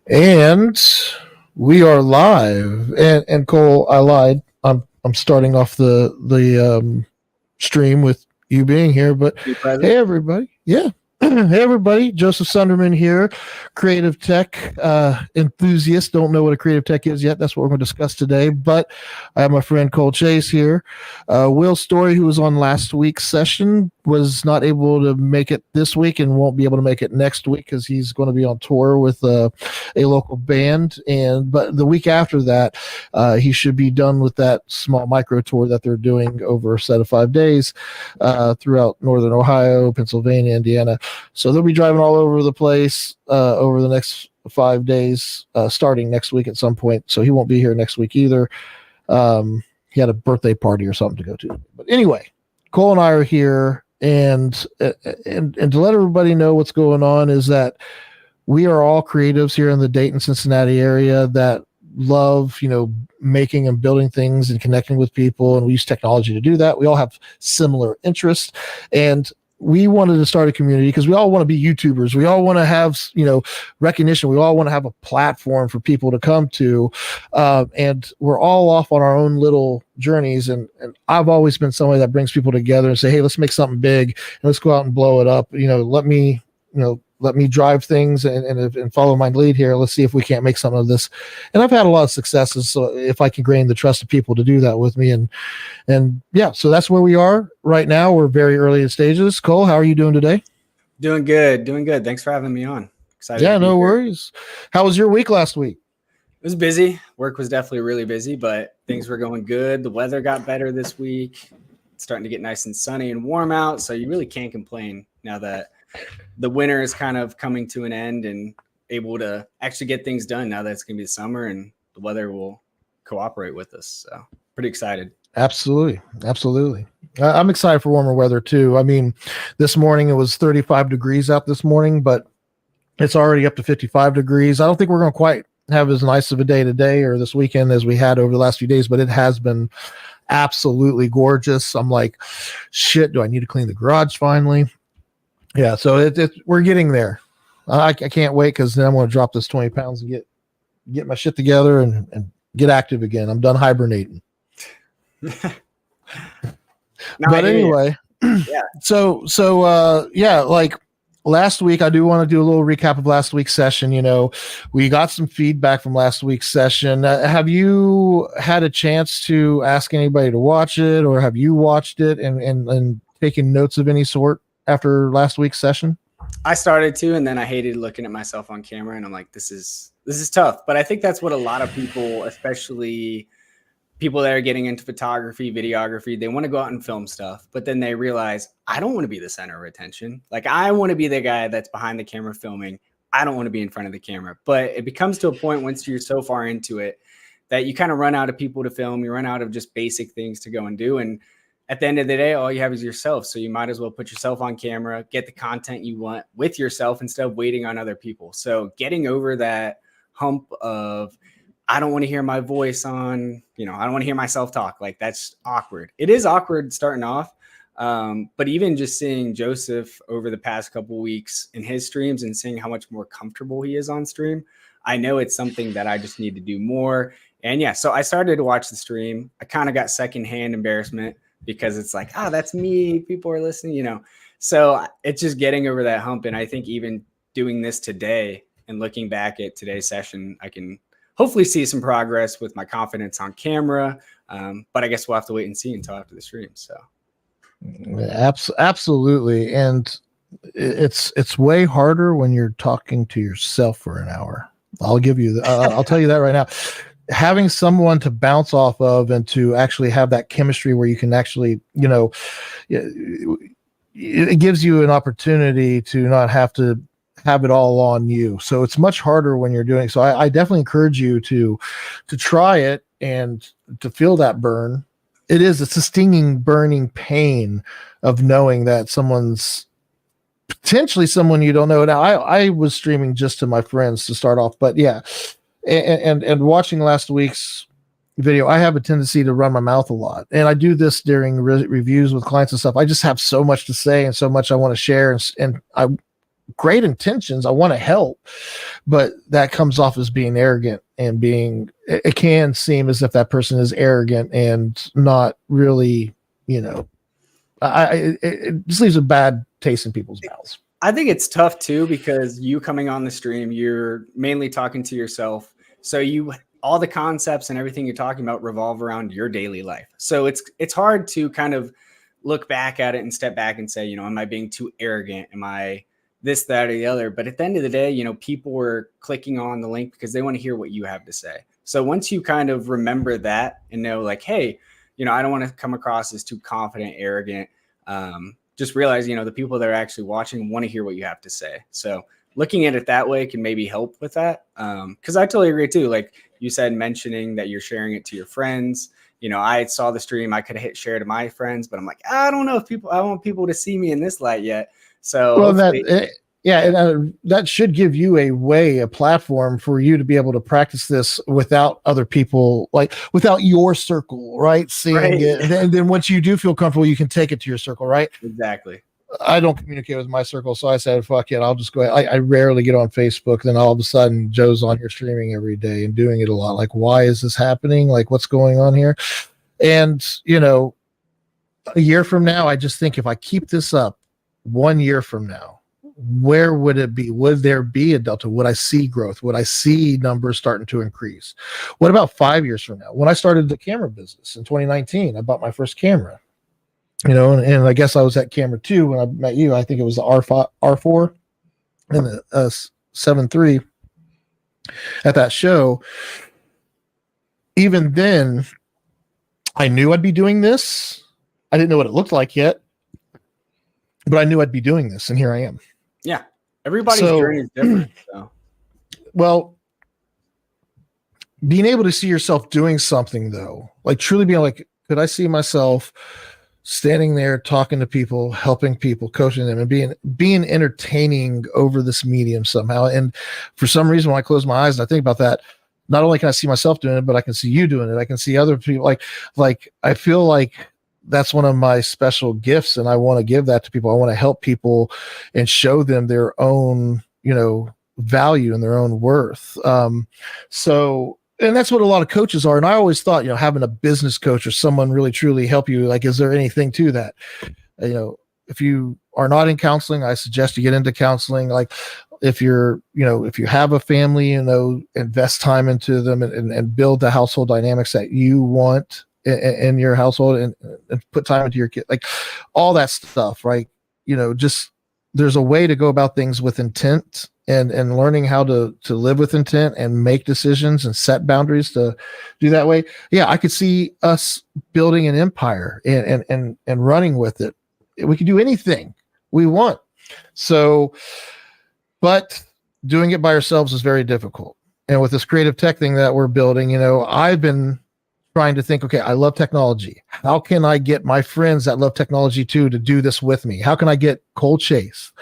And we are live. And Cole, I lied. I'm starting off the stream with you being here, but Be present. hey everybody. Yeah. Hey everybody, Joseph Sunderman here, creative tech enthusiast. Don't know what a creative tech is yet. That's what we're going to discuss today. But I have my friend Cole Chase here. Will Story, who was on last week's session, was not able to make it this week and won't be able to make it next week because he's going to be on tour with a local band. But the week after that, he should be done with that small micro tour that they're doing over a set of 5 days throughout northern Ohio, Pennsylvania, Indiana. So they'll be driving all over the place over the next 5 days, starting next week at some point. So he won't be here next week either. He had a birthday party or something to go to. But anyway, Cole and I are here, and to let everybody know what's going on is that we are all creatives here in the Dayton, Cincinnati area that love, making and building things and connecting with people. And we use technology to do that. We all have similar interests. And we wanted to start a community because we all want to be YouTubers. We all want to have, recognition. We all want to have a platform for people to come to. And we're all off on our own little journeys. And I've always been somebody that brings people together and say, hey, let's make something big and let's go out and blow it up. Let me drive things and follow my lead here. Let's see if we can't make something of this. And I've had a lot of successes. So if I can gain the trust of people to do that with me, and yeah, so that's where we are right now. We're very early in stages. Cole, how are you doing today? Doing good. Thanks for having me on. Excited. Yeah, no worries. How was your week last week? It was busy. Work was definitely really busy, but things were going good. The weather got better this week. It's starting to get nice and sunny and warm out. So you really can't complain now that the winter is kind of coming to an end and able to actually get things done now that it's going to be summer and the weather will cooperate with us. So pretty excited. Absolutely. I'm excited for warmer weather too. I mean, this morning it was 35 degrees out this morning, but it's already up to 55 degrees. I don't think we're going to quite have as nice of a day today or this weekend as we had over the last few days, but it has been absolutely gorgeous. I'm like, shit, do I need to clean the garage finally? Yeah, so we're getting there. I can't wait because then I'm going to drop this 20 pounds and get my shit together and get active again. I'm done hibernating. But anyway, yeah. So like last week, I do want to do a little recap of last week's session. We got some feedback from last week's session. Have you had a chance to ask anybody to watch it, or have you watched it and taken notes of any sort after last week's session? I started to, and then I hated looking at myself on camera, and I'm like, this is tough. But I think that's what a lot of people, especially people that are getting into photography, videography, they want to go out and film stuff, but then they realize, I don't want to be the center of attention. Like, I want to be the guy that's behind the camera filming. I don't want to be in front of the camera. But it becomes to a point once you're so far into it that you kind of run out of people to film. You run out of just basic things to go and do. And at the end of the day, all you have is yourself. So you might as well put yourself on camera, get the content you want with yourself instead of waiting on other people. So getting over that hump of, I don't want to hear my voice on, I don't want to hear myself talk. Like, that's awkward. It is awkward starting off. But even just seeing Joseph over the past couple of weeks in his streams and seeing how much more comfortable he is on stream, I know it's something that I just need to do more. And yeah, so I started to watch the stream. I kind of got secondhand embarrassment because it's like, that's me. People are listening, So it's just getting over that hump. And I think even doing this today and looking back at today's session, I can hopefully see some progress with my confidence on camera. But I guess we'll have to wait and see until after the stream. So. Absolutely. And it's way harder when you're talking to yourself for an hour. I'll give you I'll tell you that right now. Having someone to bounce off of and to actually have that chemistry where you can actually, it gives you an opportunity to not have to have it all on you. So it's much harder when you're doing. So I definitely encourage you to try it and to feel that burn. It's a stinging, burning pain of knowing that someone's potentially someone you don't know. Now I was streaming just to my friends to start off, but yeah. And watching last week's video, I have a tendency to run my mouth a lot, and I do this during reviews with clients and stuff. I just have so much to say and so much I want to share, and I great intentions. I want to help, but that comes off as being arrogant and it can seem as if that person is arrogant and not really, it just leaves a bad taste in people's mouths. I think it's tough too, because you coming on the stream, you're mainly talking to yourself. So all the concepts and everything you're talking about revolve around your daily life. So it's hard to kind of look back at it and step back and say, am I being too arrogant? Am I this, that, or the other? But at the end of the day, people were clicking on the link because they want to hear what you have to say. So once you kind of remember that and know like, hey, I don't want to come across as too confident, arrogant. Just realize, the people that are actually watching want to hear what you have to say. So looking at it that way can maybe help with that. Because I totally agree too. Like you said, mentioning that you're sharing it to your friends. I saw the stream. I could have hit share to my friends, but I'm like, I don't know if I want people to see me in this light yet. So that should give you a platform for you to be able to practice this without other people, like without your circle, right? Seeing it. And then once you do feel comfortable, you can take it to your circle, right? Exactly. I don't communicate with my circle, so I said, fuck it, I'll just go ahead. I rarely get on Facebook. Then all of a sudden, Joe's on here streaming every day and doing it a lot. Like, why is this happening? Like, what's going on here? And, a year from now, I just think if I keep this up 1 year from now, where would it be? Would there be a delta? Would I see growth? Would I see numbers starting to increase? What about 5 years from now? When I started the camera business in 2019, I bought my first camera. And I guess I was at camera 2 when I met you. I think it was the R4 and the 7.3 at that show. Even then, I knew I'd be doing this. I didn't know what it looked like yet, but I knew I'd be doing this, and here I am. Yeah, everybody's journey is different. So. Well, being able to see yourself doing something, though, like truly being like, could I see myself standing there talking to people, helping people, coaching them, and being entertaining over this medium somehow? And for some reason, when I close my eyes and I think about that, not only can I see myself doing it, but I can see you doing it. I can see other people. Like I feel like that's one of my special gifts, and I want to give that to people. I want to help people and show them their own, value and their own worth. And that's what a lot of coaches are. And I always thought, having a business coach or someone really truly help you, like, is there anything to that? If you are not in counseling, I suggest you get into counseling. Like if you're, if you have a family, invest time into them and build the household dynamics that you want in your household and put time into your kid, like all that stuff, right? Just there's a way to go about things with intent and learning how to live with intent and make decisions and set boundaries to do that way. Yeah, I could see us building an empire and running with it. We could do anything we want. So, but doing it by ourselves is very difficult. And with this creative tech thing that we're building, I've been trying to think, okay, I love technology. How can I get my friends that love technology too to do this with me? How can I get Cole Chase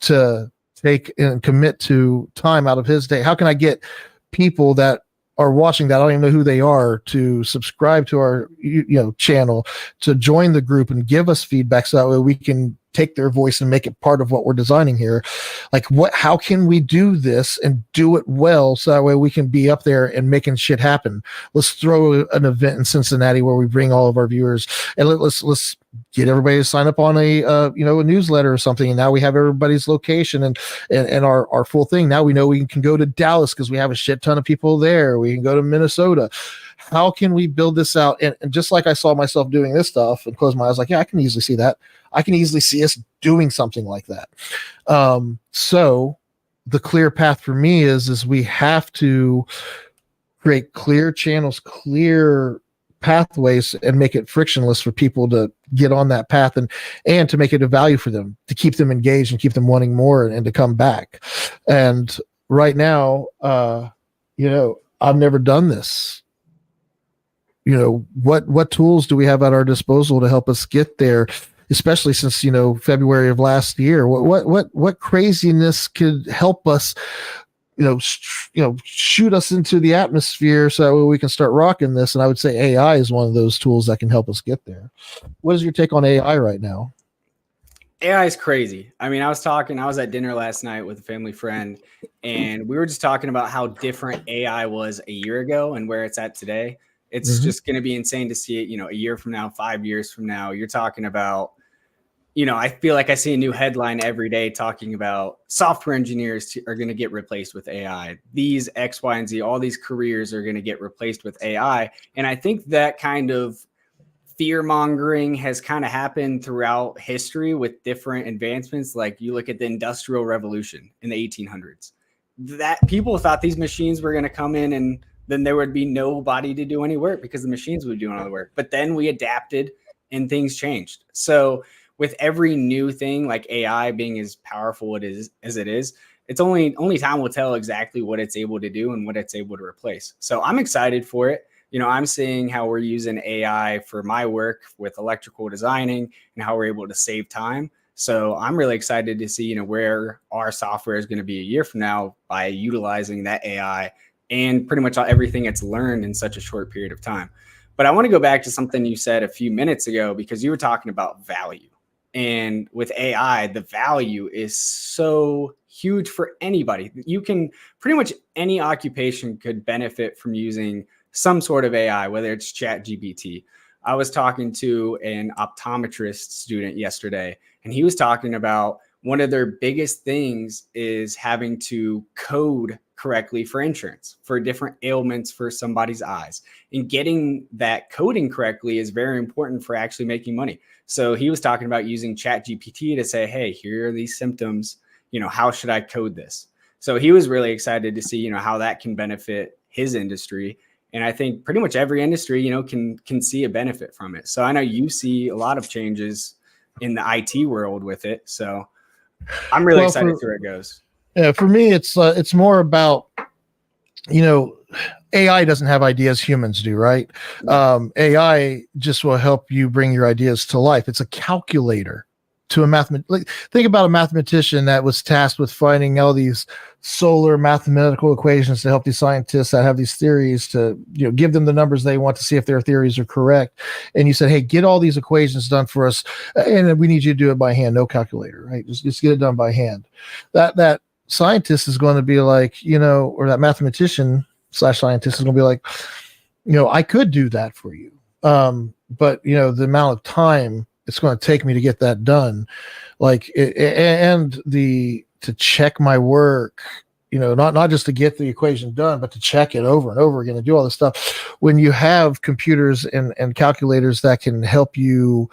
to take and commit to time out of his day? How can I get people that are watching that I don't even know who they are to subscribe to our channel, to join the group and give us feedback so that way we can take their voice and make it part of what we're designing here? Like how can we do this and do it well so that way we can be up there and making shit happen? Let's throw an event in Cincinnati where we bring all of our viewers and let's get everybody to sign up on a newsletter or something. And now we have everybody's location and our full thing. Now we know we can go to Dallas because we have a shit ton of people there. We can go to Minnesota. How can we build this out? And just like I saw myself doing this stuff and close my eyes, like, yeah, I can easily see that. I can easily see us doing something like that. So the clear path for me is we have to create clear channels, clear pathways, and make it frictionless for people to get on that path and to make it a value for them, to keep them engaged and keep them wanting more and to come back. And right now, I've never done this. What tools do we have at our disposal to help us get there? Especially since, February of last year, what craziness could help us, shoot us into the atmosphere so that we can start rocking this. And I would say AI is one of those tools that can help us get there. What is your take on AI right now? AI is crazy. I mean, I was at dinner last night with a family friend, and we were just talking about how different AI was a year ago and where it's at today. It's Mhm. just going to be insane to see it, a year from now, 5 years from now. You're talking about, I feel like I see a new headline every day talking about software engineers are going to get replaced with AI. These X, Y, and Z, all these careers are going to get replaced with AI. And I think that kind of fear mongering has kind of happened throughout history with different advancements. Like you look at the Industrial Revolution in the 1800s, that people thought these machines were going to come in and then there would be nobody to do any work because the machines would do all the work. But then we adapted and things changed. So with every new thing like AI being as powerful as it is, it's only time will tell exactly what it's able to do and what it's able to replace. So I'm excited for it. I'm seeing how we're using AI for my work with electrical designing and how we're able to save time. So I'm really excited to see, where our software is going to be a year from now by utilizing that AI and pretty much everything it's learned in such a short period of time. But I want to go back to something you said a few minutes ago, because you were talking about value. And with AI, the value is so huge for anybody. You can pretty much any occupation could benefit from using some sort of AI, whether it's ChatGPT. I was talking to an optometrist student yesterday, and he was talking about one of their biggest things is having to code correctly for insurance, for different ailments for somebody's eyes. And getting that coding correctly is very important for actually making money. So he was talking about using ChatGPT to say, hey, here are these symptoms. How should I code this? So he was really excited to see, how that can benefit his industry. And I think pretty much every industry, can see a benefit from it. So I know you see a lot of changes in the IT world with it. So I'm really excited to see where it goes. Yeah, for me, it's more about, AI doesn't have ideas, humans do, right? AI just will help you bring your ideas to life. It's a calculator to a like, think about a mathematician that was tasked with finding all these solar mathematical equations to help these scientists that have these theories to, give them the numbers they want to see if their theories are correct. And you said, hey, get all these equations done for us, and we need you to do it by hand, no calculator, right? Just get it done by hand. That scientist is going to be like, or that mathematician / scientist is going to be like, I could do that for you. But the amount of time it's going to take me to get that done, to check my work, not just to get the equation done, but to check it over and over again and do all this stuff. When you have computers and calculators that can help you,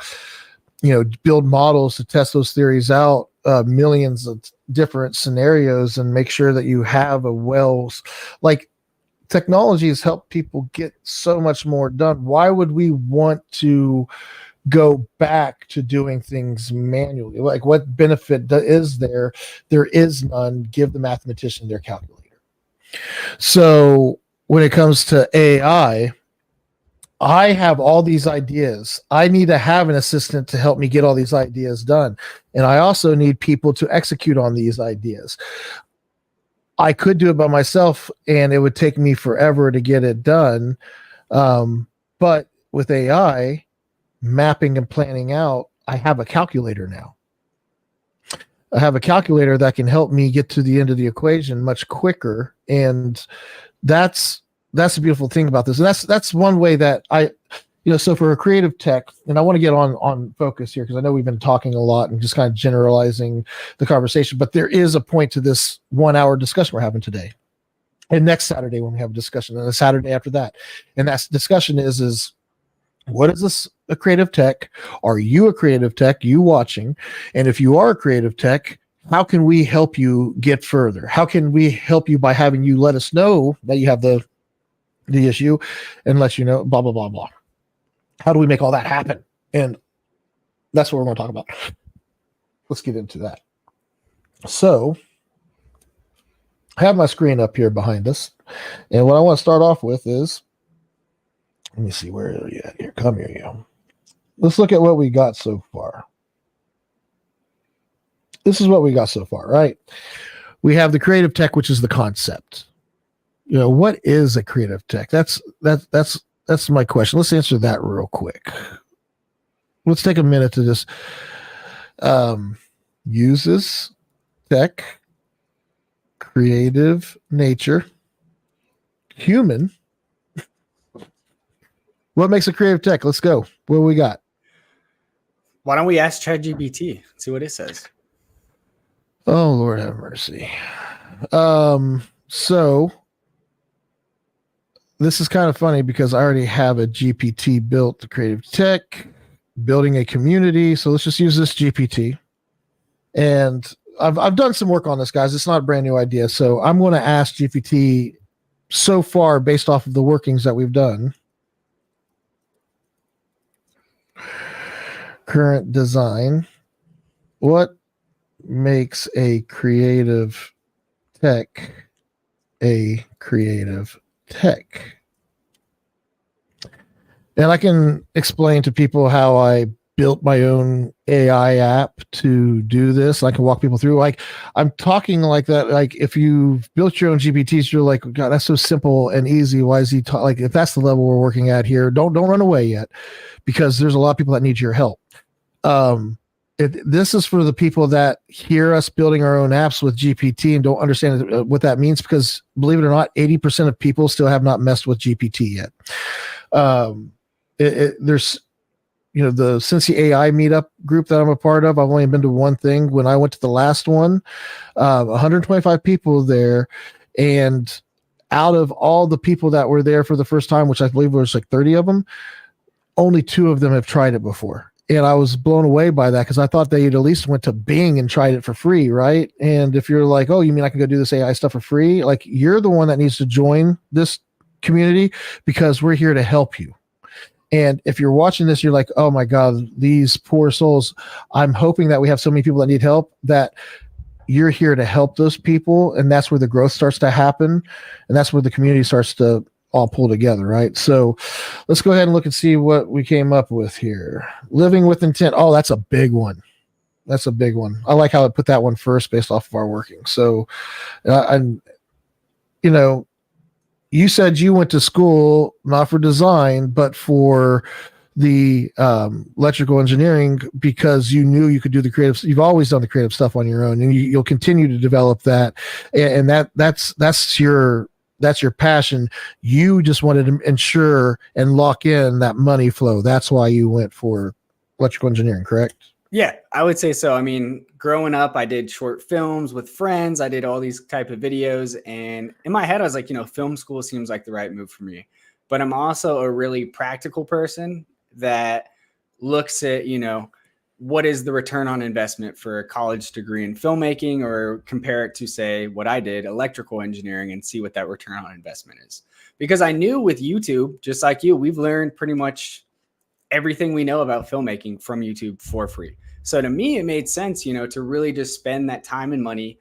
build models to test those theories out, millions of different scenarios, and make sure that you have technology has helped people get so much more done. Why would we want to go back to doing things manually? Like, what benefit is there? There is none. Give the mathematician their calculator. So when it comes to AI, I have all these ideas. I need to have an assistant to help me get all these ideas done. And I also need people to execute on these ideas. I could do it by myself and it would take me forever to get it done. But with AI, mapping and planning out, I have a calculator now. I have a calculator that can help me get to the end of the equation much quicker. And that's the beautiful thing about this. And that's one way that so for a creative tech, and I want to get on focus here because I know we've been talking a lot and just kind of generalizing the conversation, but there is a point to this 1 hour discussion we're having today. And next Saturday when we have a discussion, and the Saturday after that. And that discussion is what is this a creative tech? Are you a creative tech? You watching? And if you are a creative tech, how can we help you get further? How can we help you by having you let us know that you have the issue and let you know, blah, blah, blah, blah. How do we make all that happen? And that's what we're going to talk about. Let's get into that. So I have my screen up here behind us. And what I want to start off with is, let me see, where are you at here? Come here, you. Let's look at what we got so far. This is what we got so far, right? We have the creative tech, which is the concept. What is a creative tech? That's my question. Let's answer that real quick. Let's take a minute to just Uses tech, creative nature, human. What makes a creative tech? Let's go. What we got? Why don't we ask ChatGPT, see what it says? Oh, Lord have mercy. So this is kind of funny because I already have a GPT built, the creative tech, building a community. So let's just use this GPT. And I've done some work on this, guys. It's not a brand new idea. So I'm going to ask GPT so far based off of the workings that we've done. Current design. What makes a creative tech a creative tech? And I can explain to people how I built my own AI app to do this. I can walk people through. Like, I'm talking like that. Like, if you've built your own GPTs, you're like, God, that's so simple and easy. Why is he like? If that's the level we're working at here, don't run away yet, because there's a lot of people that need your help. This is for the people that hear us building our own apps with GPT and don't understand what that means, because believe it or not, 80% of people still have not messed with GPT yet. There's, the Cincy AI meetup group that I'm a part of, I've only been to one thing. When I went to the last one, 125 people there, and out of all the people that were there for the first time, which I believe was like 30 of them, only 2 of them have tried it before. And I was blown away by that, because I thought they'd at least went to Bing and tried it for free, right? And if you're like, oh, you mean I can go do this AI stuff for free? Like, you're the one that needs to join this community, because we're here to help you. And if you're watching this, you're like, oh my God, these poor souls. I'm hoping that we have so many people that need help that you're here to help those people. And that's where the growth starts to happen. And that's where the community starts to all pull together, right? So let's go ahead and look and see what we came up with here. Living with intent. Oh, that's a big one. That's a big one. I like how I put that one first based off of our working. So, you said you went to school not for design, but for the electrical engineering, because you knew you could do the creative. You've always done the creative stuff on your own, and you'll continue to develop that. And that's your passion. You just wanted to ensure and lock in that money flow. That's why you went for electrical engineering, correct? Yeah, I would say so. I mean, growing up, I did short films with friends. I did all these type of videos. And in my head, I was like, film school seems like the right move for me. But I'm also a really practical person that looks at, what is the return on investment for a college degree in filmmaking, or compare it to, say, what I did, electrical engineering, and see what that return on investment is. Because I knew with YouTube, just like you, we've learned pretty much everything we know about filmmaking from YouTube for free. So to me, it made sense, to really just spend that time and money,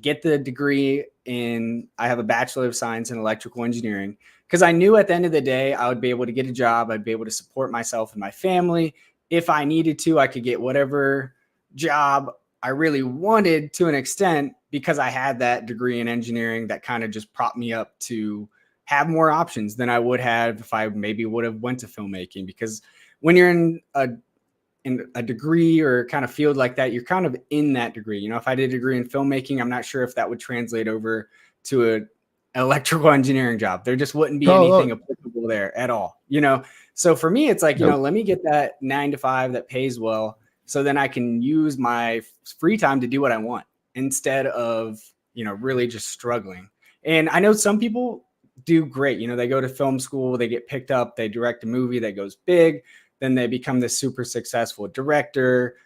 get the degree I have a Bachelor of Science in Electrical Engineering, because I knew at the end of the day, I would be able to get a job. I'd be able to support myself and my family. If I needed to, I could get whatever job I really wanted to an extent, because I had that degree in engineering that kind of just propped me up to have more options than I would have if I maybe would have went to filmmaking. Because when you're in a degree or kind of field like that, you're kind of in that degree. If I did a degree in filmmaking, I'm not sure if that would translate over to an electrical engineering job. There just wouldn't be anything applicable there at all. So for me, it's like, let me get that 9 to 5 that pays well, so then I can use my free time to do what I want, instead of, really just struggling. And I know some people do great. They go to film school, they get picked up, they direct a movie that goes big, then they become this super successful director,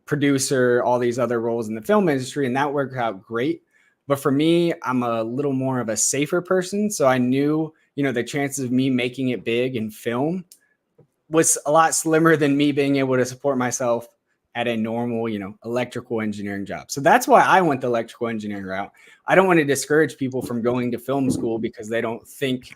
producer, all these other roles in the film industry, and that worked out great. But for me, I'm a little more of a safer person. So I knew, the chances of me making it big in film was a lot slimmer than me being able to support myself at a normal, electrical engineering job. So that's why I went the electrical engineering route. I don't want to discourage people from going to film school because they don't think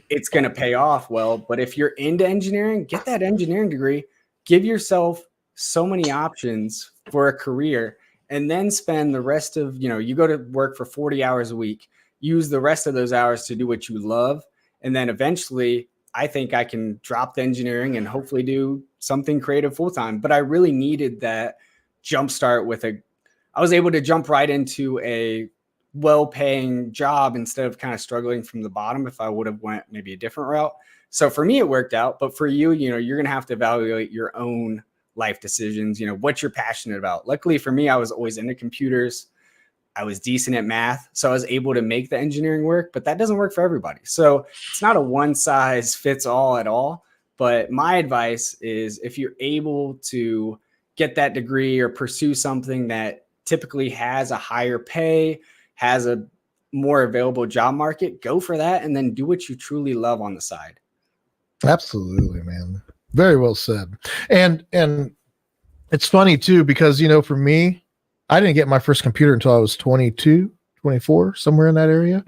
it's going to pay off well. But if you're into engineering, get that engineering degree, give yourself so many options for a career, and then spend the rest of, you go to work for 40 hours a week, use the rest of those hours to do what you love. And then eventually I think I can drop the engineering and hopefully do something creative full time. But I really needed that jump start I was able to jump right into a well-paying job instead of kind of struggling from the bottom if I would have went maybe a different route. So for me, it worked out. But for you, you're going to have to evaluate your own life decisions, what you're passionate about. Luckily for me, I was always into computers. I was decent at math, so I was able to make the engineering work, but that doesn't work for everybody. So it's not a one size fits all at all. But my advice is if you're able to get that degree or pursue something that typically has a higher pay, has a more available job market, go for that and then do what you truly love on the side. Absolutely, man. Very well said. And it's funny too, because, for me, I didn't get my first computer until I was 22, 24, somewhere in that area.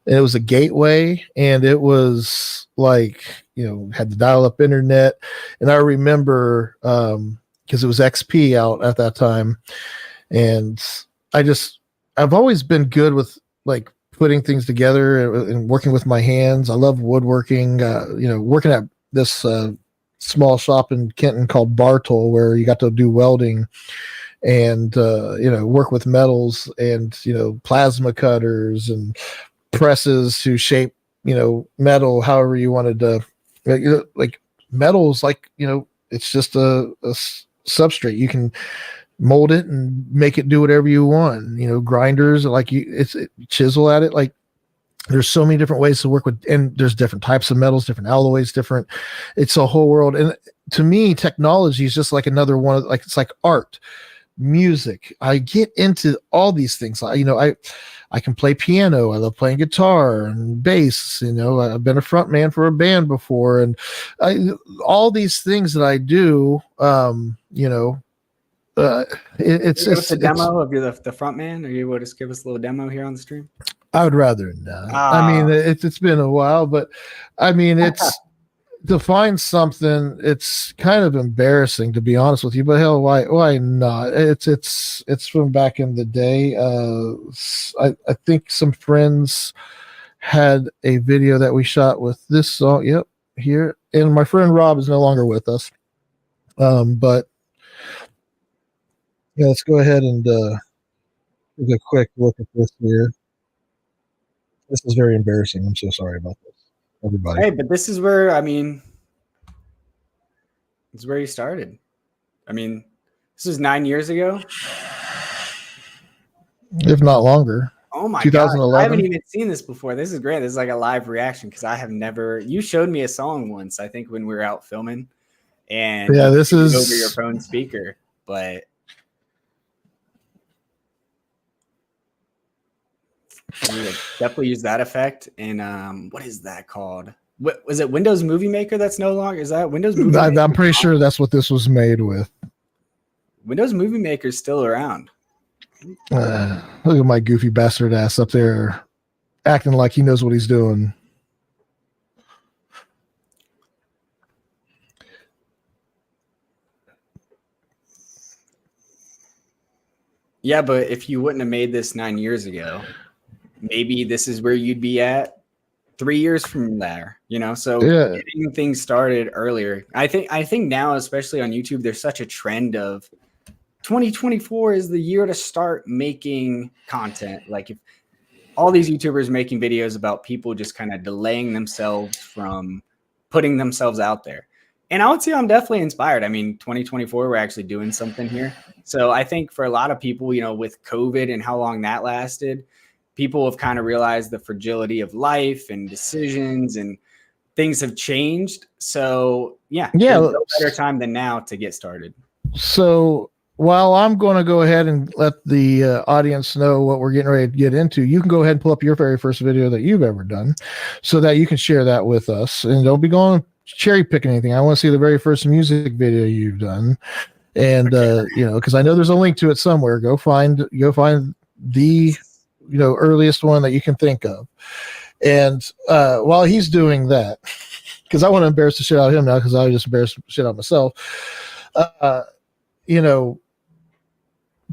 And it was a Gateway, and it was like, had the dial-up internet. And I remember, because it was XP out at that time. And I've always been good with like putting things together and working with my hands. I love woodworking, working at this small shop in Kenton called Bartle, where you got to do welding and work with metals and plasma cutters and presses to shape metal however you wanted to, like metals, like it's just a substrate. You can mold it and make it do whatever you want. Grinders, like chisel at it. Like there's so many different ways to work with, and there's different types of metals, different alloys, it's a whole world. And to me, technology is just like another one of, like, it's like art, music. I get into all these things. I can play piano. I love playing guitar and bass. I've been a front man for a band before, and all these things that I do, it's the demo of you're the front man. Are you able to just give us a little demo here on the stream? I would rather not. I mean, it's been a while, but I mean, it's to find something. It's kind of embarrassing, to be honest with you. But hell, why not? It's from back in the day. I think some friends had a video that we shot with this song. Yep, here, and my friend Rob is no longer with us. But yeah, let's go ahead and take a quick look at this here. This is very embarrassing. I'm so sorry about this, everybody. Hey, but this is where, this is where you started. This was 9 years ago. If not longer. Oh my 2011. God. I haven't even seen this before. This is great. This is like a live reaction because I have never. You showed me a song once, I think, when we were out filming, and yeah, this is over your phone speaker. But definitely use that effect. And what is that called? What was it? Windows Movie Maker? That's no longer. Is that Windows Movie Maker? I'm pretty sure that's what this was made with. Windows Movie Maker is still around. Look at my goofy bastard ass up there acting like he knows what he's doing. Yeah, but if you wouldn't have made this 9 years ago, maybe this is where you'd be at 3 years from there, So getting things started earlier. I think now, especially on YouTube, there's such a trend of 2024 is the year to start making content. Like if all these YouTubers making videos about people just kind of delaying themselves from putting themselves out there. And I would say I'm definitely inspired. 2024, we're actually doing something here. So I think for a lot of people, with COVID and how long that lasted, people have kind of realized the fragility of life and decisions, and things have changed. So there's no better time than now to get started. So while I'm going to go ahead and let the audience know what we're getting ready to get into, you can go ahead and pull up your very first video that you've ever done so that you can share that with us. And don't be going cherry picking anything. I want to see the very first music video you've done. And, because I know there's a link to it somewhere. Go find the, earliest one that you can think of. And while he's doing that, because I want to embarrass the shit out of him now, because I just embarrassed the shit out of myself.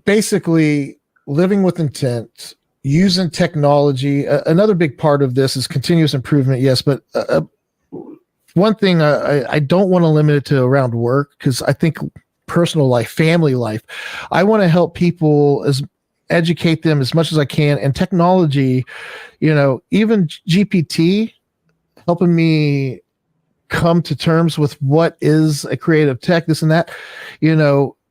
Basically living with intent, using technology. Another big part of this is continuous improvement. Yes. But one thing I don't want to limit it to around work, because I think personal life, family life, I want to help people, educate them as much as I can. And technology, even GPT helping me come to terms with what is a creative tech, this and that.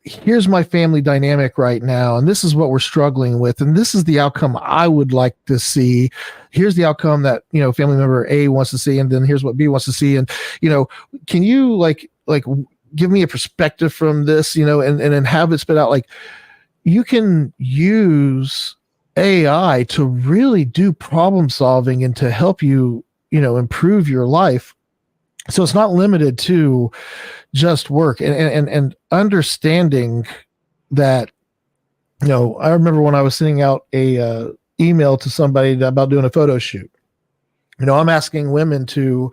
Here's my family dynamic right now, and this is what we're struggling with, and this is the outcome I would like to see. Here's the outcome that family member A wants to see, and then here's what B wants to see. And can you like give me a perspective from this, and have it spit out. Like, you can use AI to really do problem solving and to help you improve your life. So it's not limited to just work, and understanding that, I remember when I was sending out a email to somebody about doing a photo shoot. I'm asking women to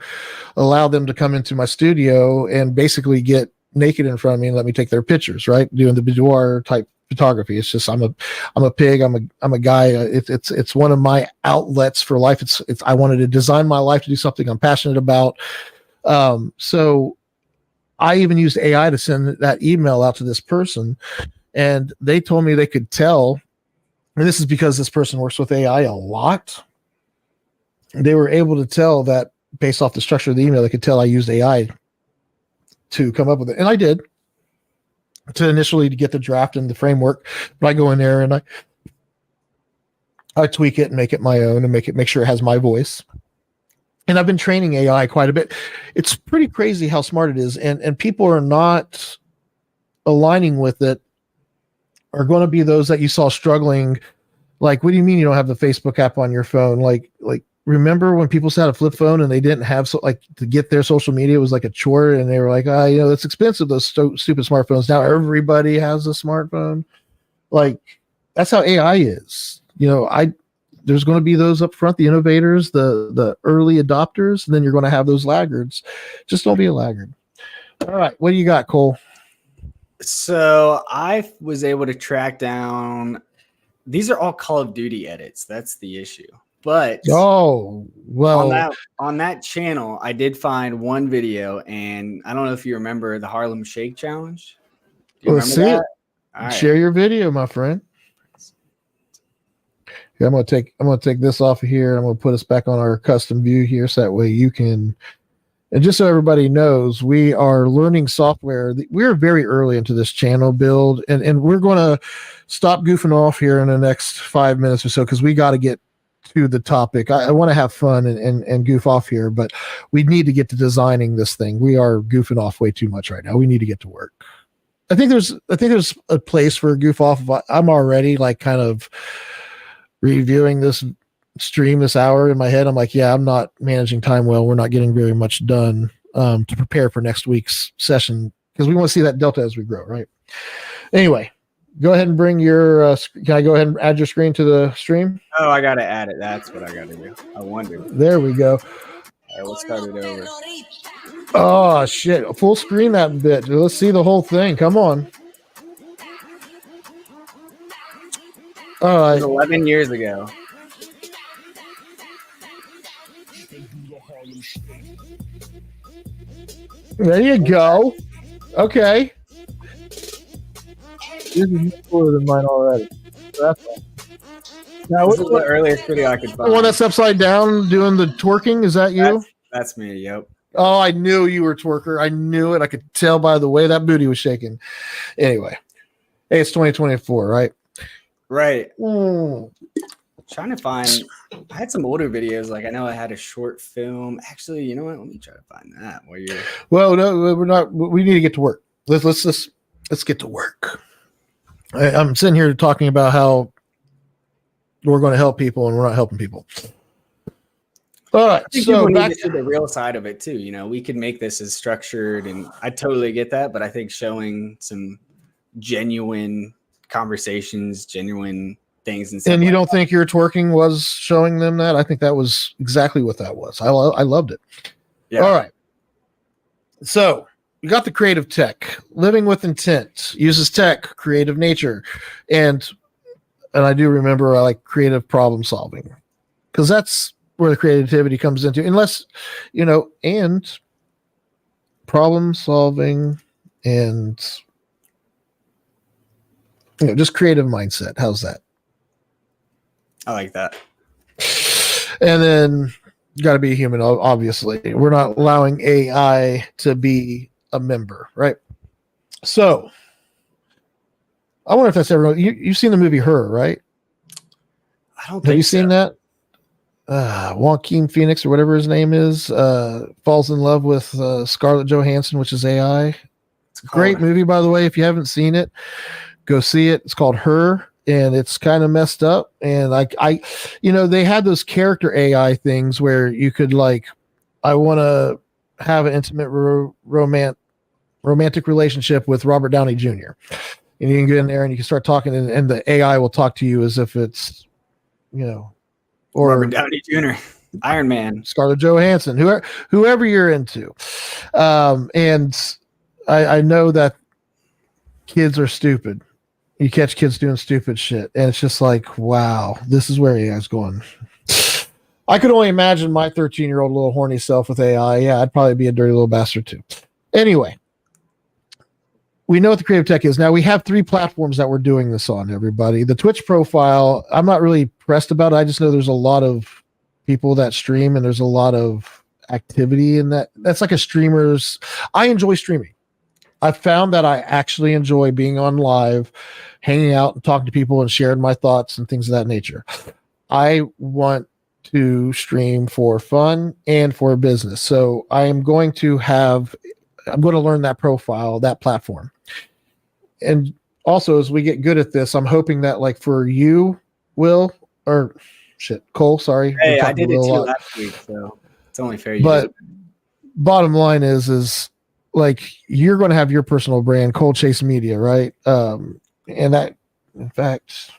allow them to come into my studio and basically get naked in front of me and let me take their pictures, right? Doing the boudoir type photography. It's just, I'm a pig. I'm a guy. It's one of my outlets for life. It's I wanted to design my life to do something I'm passionate about. So I even used AI to send that email out to this person, and they told me they could tell, and this is because this person works with AI a lot. They were able to tell that based off the structure of the email, they could tell I used AI to come up with it. And I did, to initially to get the draft and the framework, but I go in there and I tweak it and make it my own and make sure it has my voice. And I've been training AI quite a bit. It's pretty crazy how smart it is. And people are not aligning with it, are going to be those that you saw struggling. Like, what do you mean you don't have the Facebook app on your phone? Like, remember when people had a flip phone and they didn't have, to get their social media, it was like a chore, and they were like, it's expensive, those stupid smartphones. Now everybody has a smartphone. Like, that's how AI is. There's going to be those up front, the innovators, the early adopters, and then you're going to have those laggards. Just don't be a laggard. All right. What do you got, Cole? So I was able to track down, these are all Call of Duty edits. That's the issue. But on that channel, I did find one video, and I don't know if you remember the Harlem Shake Challenge. Do you remember that? All right. Share your video, my friend. Yeah, I'm gonna take this off of here. I'm gonna put us back on our custom view here, so that way you can. And just so everybody knows, we are learning software. We're very early into this channel build, and we're going to stop goofing off here in the next 5 minutes or so, because we got to get to the topic. I want to have fun and goof off here, but we need to get to designing this thing. We are goofing off way too much right now. We need to get to work. I think there's a place for a goof off. I'm already kind of reviewing this stream this hour in my head. I'm like, yeah, I'm not managing time well. We're not getting very much done to prepare for next week's session, because we want to see that delta as we grow, right? Anyway, go ahead and bring your can I go ahead and add your screen to the stream? Oh, I gotta add it. That's what I gotta do. I wondered. There we go. All right, we'll start it over. Oh shit, full screen that bit. Let's see the whole thing. Come on. All right. 11 years ago. There you go. Okay. This is cooler than mine already. That's all. Now, this is the earliest video I could find. The one that's upside down doing the twerking, is that you? That's me, yep. Oh, I knew you were a twerker. I knew it. I could tell by the way that booty was shaking. Anyway. Hey, it's 2024, right? Right. Trying to find, I had some older videos. I know I had a short film. Actually, you know what? Let me try to find that while you're. Well, no, we're not. We need to get to work. Let's get to work. I'm sitting here talking about how we're going to help people and we're not helping people. All right. So back to the real side of it too. We could make this as structured, and I totally get that, but I think showing some genuine conversations, genuine things, and you don't think your twerking was showing them that? I think that was exactly what that was. I loved it. Yeah. All right. So you got the creative tech, living with intent, uses tech, creative nature, and I do remember I like creative problem solving, because that's where the creativity comes into. Unless, and problem solving and just creative mindset. How's that? I like that. And then you got to be human, obviously. We're not allowing AI to be a member, right? So I wonder if that's everyone. You've seen the movie Her, right? I don't think Have you so. seen that? Joaquin Phoenix or whatever his name is falls in love with Scarlett Johansson, which is AI. It's Great called- movie, by the way. If you haven't seen it, go see it. It's called Her, and it's kind of messed up. And they had those character AI things where you could I want to have an intimate romantic relationship with Robert Downey Jr. And you can get in there and you can start talking, and the AI will talk to you as if it's, or Robert Downey Jr., Iron Man. Scarlett Johansson, whoever you're into. And I know that kids are stupid. You catch kids doing stupid shit, and it's just like, wow, this is where AI's going. I could only imagine my 13-year-old little horny self with AI. Yeah, I'd probably be a dirty little bastard too. Anyway, we know what the Creative Tech is. Now we have 3 platforms that we're doing this on, everybody. The Twitch profile, I'm not really pressed about it. I just know there's a lot of people that stream and there's a lot of activity in that. That's like a streamer's. I enjoy streaming. I've found that I actually enjoy being on live, hanging out and talking to people and sharing my thoughts and things of that nature. I want to stream for fun and for business. So I'm going to learn that profile, that platform. And also, as we get good at this, I'm hoping that for you, Cole, sorry. Hey, I did it too last week, so it's only fair. But bottom line is you're going to have your personal brand, Cole Chase Media, right? And that, in fact,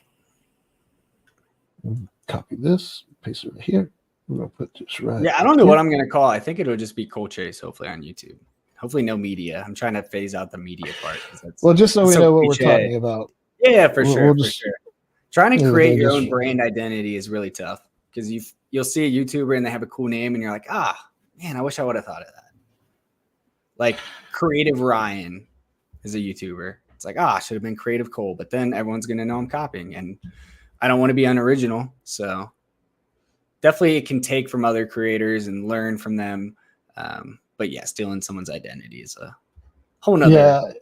copy this, paste it right here. We're going to put this right. Yeah, I don't know what I'm going to call. I think it'll just be Cole Chase, hopefully on YouTube. Hopefully no media. I'm trying to phase out the media part. Well, just so we know what cliche. we're talking about. Yeah, for sure. We'll just, for sure. Trying to create your own brand identity is really tough because you'll see a YouTuber and they have a cool name and you're like, man, I wish I would have thought of that. Like Creative Ryan is a YouTuber. It's like, should have been Creative Cole, but then everyone's going to know I'm copying and I don't want to be unoriginal. So definitely it can take from other creators and learn from them. But yeah, stealing someone's identity is a whole nother.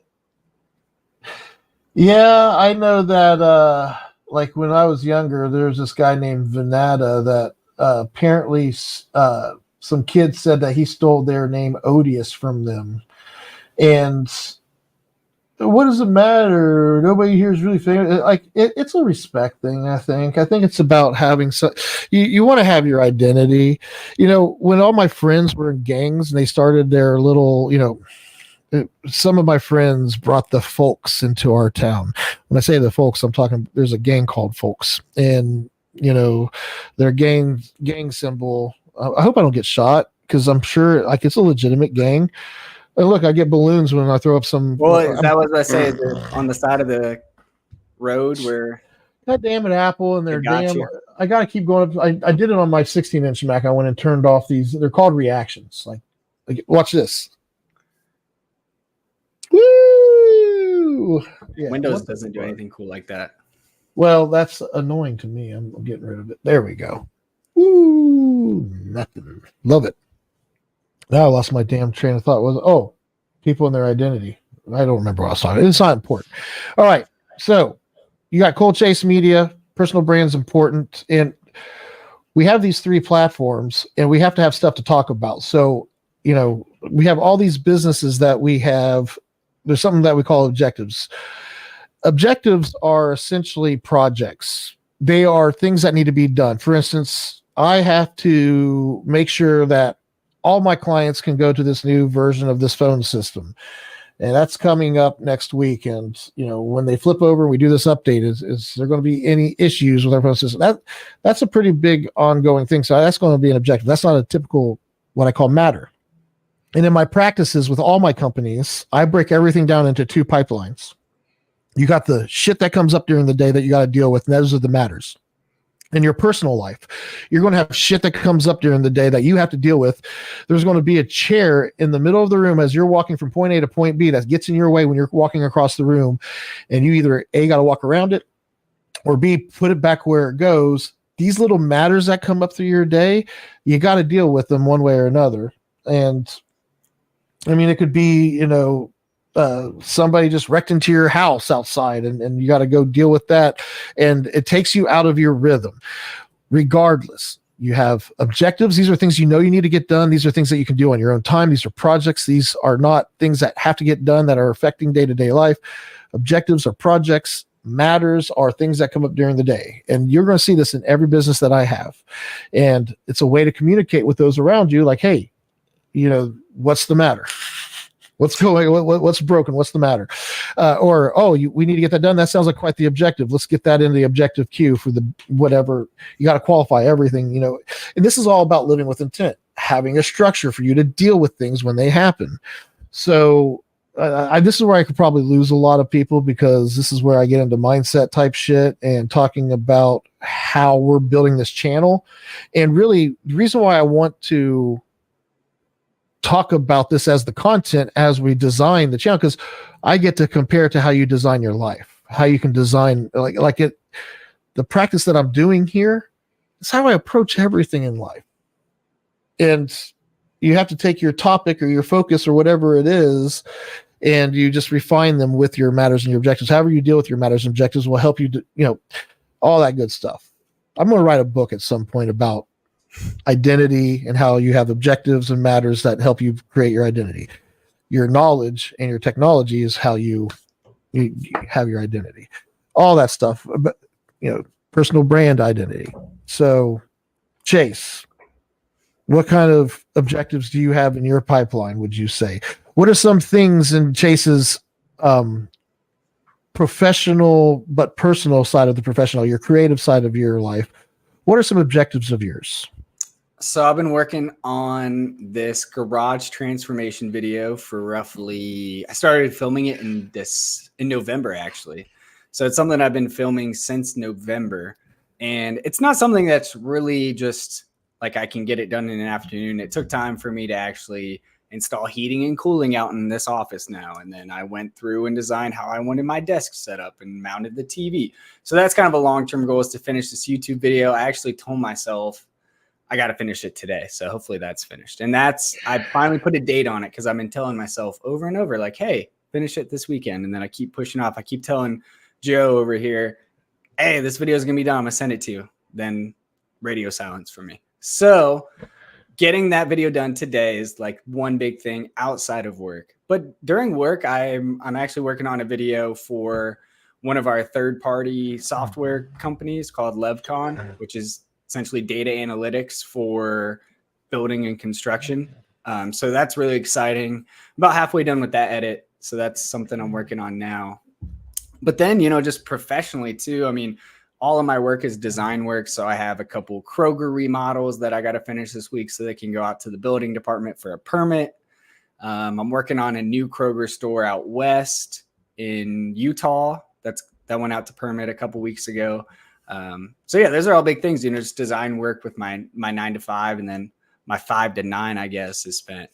Yeah, I know that when I was younger, there was this guy named Venata that apparently some kids said that he stole their name Odious from them. And what does it matter? Nobody here is really famous. It's a respect thing, I think. I think it's about having you want to have your identity. When all my friends were in gangs and they started their little, some of my friends brought the Folks into our town. When I say the Folks, I'm talking, there's a gang called Folks, and their gang symbol. I hope I don't get shot because I'm sure it's a legitimate gang. And look, I get balloons when I throw up some. Well, is that what I say? Is it on the side of the road where? God damn it, Apple, and their damn. I gotta keep going up. I did it on my 16-inch Mac. I went and turned off these. They're called reactions. Watch this. Woo! Yeah, Windows doesn't do anything cool like that. Well, that's annoying to me. I'm getting rid of it. There we go. Woo! Nothing. Love it. Now I lost my damn train of thought. People and their identity. I don't remember what I was talking about. It's not important. All right. So you got Cole Chase Media. Personal brand's important. And we have these 3 platforms and we have to have stuff to talk about. So, we have all these businesses that we have. There's something that we call objectives. Objectives are essentially projects. They are things that need to be done. For instance, I have to make sure that all my clients can go to this new version of this phone system. And that's coming up next week. And, when they flip over and we do this update, is there going to be any issues with our phone system? That's a pretty big ongoing thing. So that's going to be an objective. That's not a typical, what I call matter. And in my practices with all my companies, I break everything down into 2 pipelines. You got the shit that comes up during the day that you got to deal with. And those are the matters. in your personal life. You're going to have shit that comes up during the day that you have to deal with. There's going to be a chair in the middle of the room as you're walking from point A to point B that gets in your way when you're walking across the room, and you either A, got to walk around it, or B, put it back where it goes. These little matters that come up through your day, you got to deal with them one way or another. And I mean, it could be, somebody just wrecked into your house outside, and you got to go deal with that. And it takes you out of your rhythm. Regardless, you have objectives. These are things you need to get done. These are things that you can do on your own time. These are projects. These are not things that have to get done that are affecting day-to-day life. Objectives are projects. Matters are things that come up during the day. And you're going to see this in every business that I have. And it's a way to communicate with those around you, like, hey, what's the matter? What's going? What's broken? What's the matter? We need to get that done. That sounds like quite the objective. Let's get that into the objective queue for the whatever. You got to qualify everything, And this is all about living with intent, having a structure for you to deal with things when they happen. So this is where I could probably lose a lot of people, because this is where I get into mindset type shit and talking about how we're building this channel. And really, the reason why I want to talk about this as the content as we design the channel, because I get to compare it to how you design your life, how you can design the practice that I'm doing here is how I approach everything in life. And you have to take your topic or your focus or whatever it is, and you just refine them with your matters and your objectives. However you deal with your matters and objectives will help you all that good stuff. I'm going to write a book at some point about identity and how you have objectives and matters that help you create your identity. Your knowledge and your technology is how you have your identity. All that stuff, but personal brand identity. So, Chase, what kind of objectives do you have in your pipeline, would you say? What are some things in Chase's professional but personal side of the professional, your creative side of your life? What are some objectives of yours? So I've been working on this garage transformation video for I started filming it in November, actually. So it's something I've been filming since November, and it's not something that's really just like I can get it done in an afternoon. It took time for me to actually install heating and cooling out in this office now. And then I went through and designed how I wanted my desk set up and mounted the TV. So that's kind of a long-term goal, is to finish this YouTube video. I actually told myself I got to finish it today. So hopefully that's finished. And I finally put a date on it, because I've been telling myself over and over, like, hey, finish it this weekend. And then I keep pushing off. I keep telling Joe over here, hey, this video is going to be done. I'm going to send it to you. Then radio silence for me. So getting that video done today is like one big thing outside of work. But during work, I'm actually working on a video for one of our third-party software companies called LevCon, which is essentially data analytics for building and construction. So that's really exciting. About halfway done with that edit. So that's something I'm working on now. But then, just professionally too, I mean, all of my work is design work. So I have a couple Kroger remodels that I got to finish this week so they can go out to the building department for a permit. I'm working on a new Kroger store out west in Utah. That went out to permit a couple weeks ago. So yeah, those are all big things, just design work with my 9 to 5, and then my 5 to 9, I guess, is spent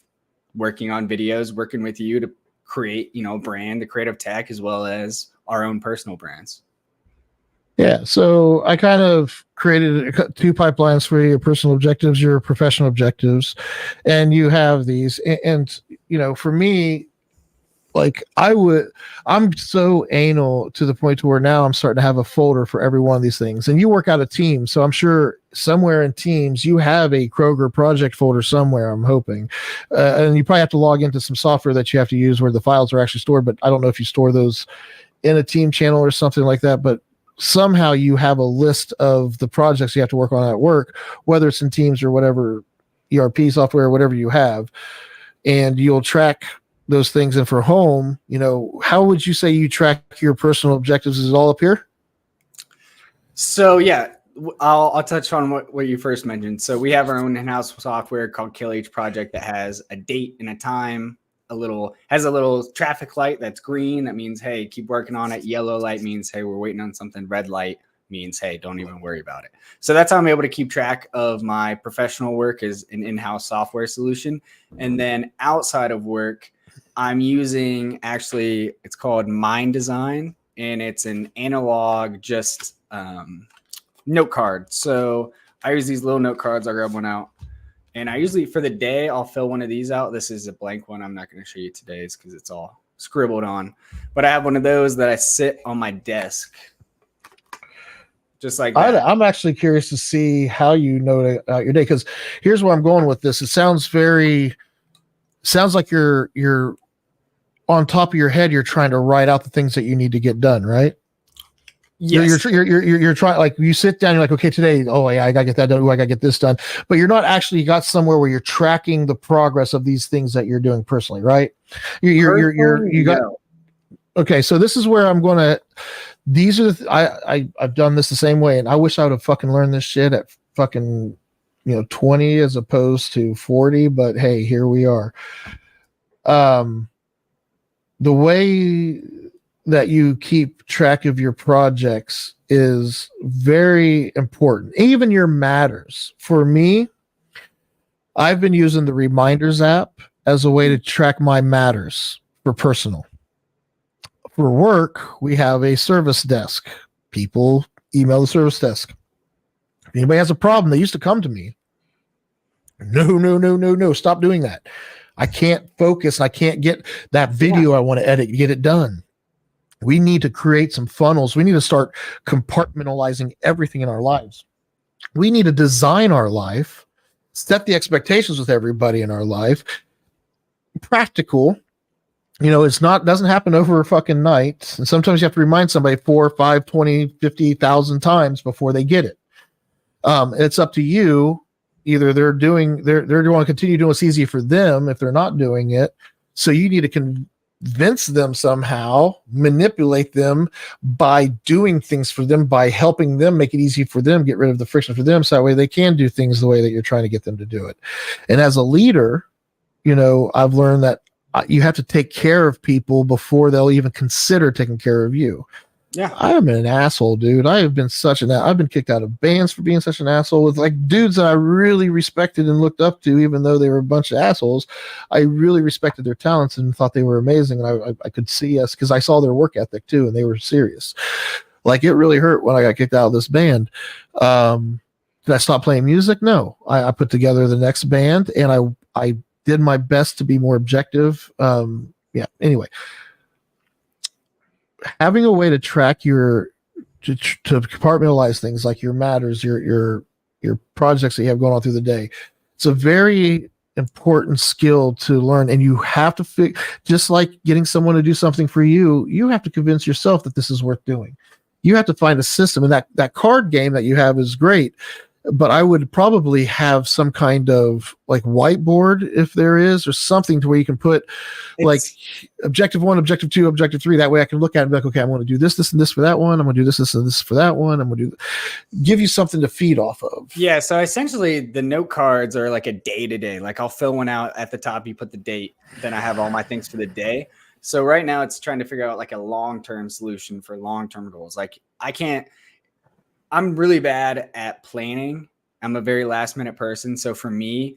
working on videos, working with you to create, brand, the Creative Tech, as well as our own personal brands. Yeah. So I kind of created 2 pipelines for your personal objectives, your professional objectives, and you have these. And for me, like I'm so anal to the point to where now I'm starting to have a folder for every one of these things. And you work out a team, so I'm sure somewhere in Teams you have a Kroger project folder somewhere, I'm hoping. And you probably have to log into some software that you have to use where the files are actually stored, but I don't know if you store those in a team channel or something like that. But somehow you have a list of the projects you have to work on at work, whether it's in Teams or whatever ERP software or whatever you have, and you'll track those things. And for home, how would you say you track your personal objectives? Is it all up here? So yeah, I'll touch on what you first mentioned. So we have our own in-house software called Kill H Project that has a date and a time, has a little traffic light that's green. That means, hey, keep working on it. Yellow light means, hey, we're waiting on something. Red light means, hey, don't even worry about it. So that's how I'm able to keep track of my professional work as an in-house software solution. And then outside of work, I'm using, actually, it's called Mind Design, and it's an analog just note card. So I use these little note cards. I'll grab one out. And I usually, for the day, I'll fill one of these out. This is a blank one. I'm not going to show you today's because it's all scribbled on. But I have one of those that I sit on my desk. Just like that. I'm actually curious to see how you know your day, because here's where I'm going with this. It sounds like you're on top of your head. You're trying to write out the things that you need to get done, right? Yes. You're trying, like, you sit down, you're like, okay, today, oh yeah, I gotta get that done. Oh, I gotta get this done. But you're not actually got somewhere where you're tracking the progress of these things that you're doing personally, right? Okay. So this is where I'm going to, these are I've done this the same way, and I wish I would have fucking learned this shit at fucking, 20 as opposed to 40, but hey, here we are. The way that you keep track of your projects is very important. Even your matters. For me, I've been using the Reminders app as a way to track my matters for personal. For work, we have a service desk. People email the service desk. If anybody has a problem, they used to come to me. No. Stop doing that. I can't focus. I can't get that video I want to edit, get it done. We need to create some funnels. We need to start compartmentalizing everything in our lives. We need to design our life, set the expectations with everybody in our life. Practical. Doesn't happen over a fucking night. And sometimes you have to remind somebody 4, 5, 20, 50,000 times before they get it. It's up to you. Either they're going to continue doing what's easy for them if they're not doing it. So you need to convince them somehow, manipulate them by doing things for them, by helping them make it easy for them, get rid of the friction for them, so that way they can do things the way that you're trying to get them to do it. And as a leader, I've learned that you have to take care of people before they'll even consider taking care of you. Yeah. I am an asshole, dude. I've been kicked out of bands for being such an asshole with, like, dudes that I really respected and looked up to, even though they were a bunch of assholes. I really respected their talents and thought they were amazing. And I could see us, because I saw their work ethic too, and they were serious. Like, it really hurt when I got kicked out of this band. Did I stop playing music? No. I put together the next band, and I did my best to be more objective. Anyway. Having a way to track to compartmentalize things, like your matters, your projects that you have going on through the day. It's a very important skill to learn, and you have to just like getting someone to do something for you. You have to convince yourself that this is worth doing. You have to find a system, and that card game that you have is great. But I would probably have some kind of, like, whiteboard, if there is, or something to where you can put like objective 1, objective 2, objective 3. That way I can look at it and be like, okay, I'm going to do this, and this for that one. I'm going to do this, and this for that one. I'm going to give you something to feed off of. Yeah. So essentially the note cards are like a day-to-day. Like, I'll fill one out at the top. You put the date, then I have all my things for the day. So right now it's trying to figure out, like, a long-term solution for long-term goals. Like, I'm really bad at planning. I'm a very last minute person. So for me,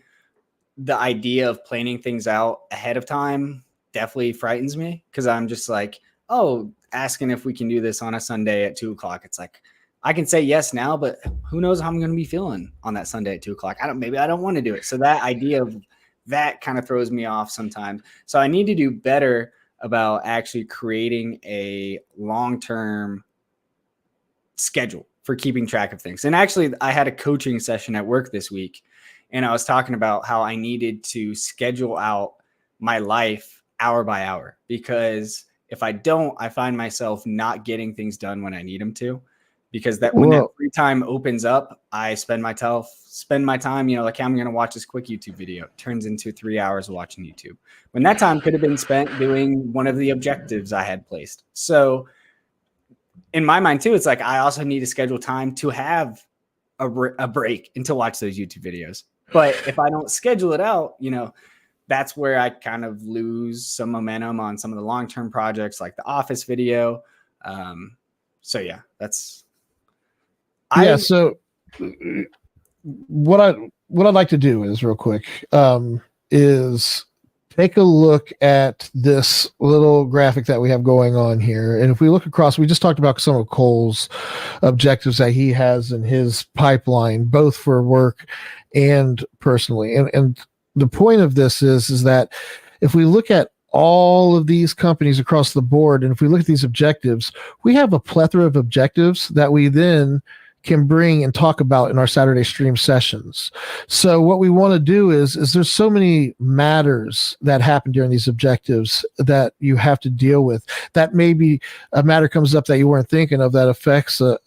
the idea of planning things out ahead of time definitely frightens me, because I'm just like, asking if we can do this on a Sunday at 2:00. It's like, I can say yes now, but who knows how I'm going to be feeling on that Sunday at 2:00. Maybe I don't want to do it. So that idea of that kind of throws me off sometimes. So I need to do better about actually creating a long-term schedule for keeping track of things. And actually, I had a coaching session at work this week, and I was talking about how I needed to schedule out my life hour by hour, because if I don't, I find myself not getting things done when I need them to, because when that free time opens up, I spend my time, like, I'm going to watch this quick YouTube video. It turns into 3 hours of watching YouTube, when that time could have been spent doing one of the objectives I had placed. So in my mind too, it's like, I also need to schedule time to have a break and to watch those YouTube videos. But if I don't schedule it out, that's where I kind of lose some momentum on some of the long-term projects, like the office video. So yeah, that's Yeah. So what I'd like to do is real quick is take a look at this little graphic that we have going on here. And if we look across, we just talked about some of Cole's objectives that he has in his pipeline, both for work and personally. And the point of this is that if we look at all of these companies across the board, and if we look at these objectives, we have a plethora of objectives that we then can bring and talk about in our Saturday stream sessions. So what we want to do is there's so many matters that happen during these objectives that you have to deal with. That maybe a matter comes up that you weren't thinking of that affects, and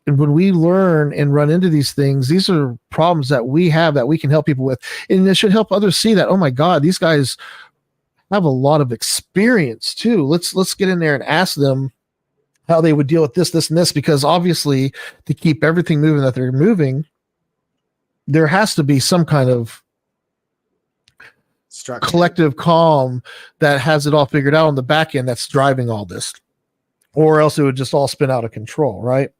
when we learn and run into these things, these are problems that we have that we can help people with. And it should help others see that, oh my God, these guys have a lot of experience too. Let's get in there and ask them how they would deal with this, and this, because obviously to keep everything moving that they're moving, there has to be some kind of structure, collective calm that has it all figured out on the back end that's driving all this, or else it would just all spin out of control, right?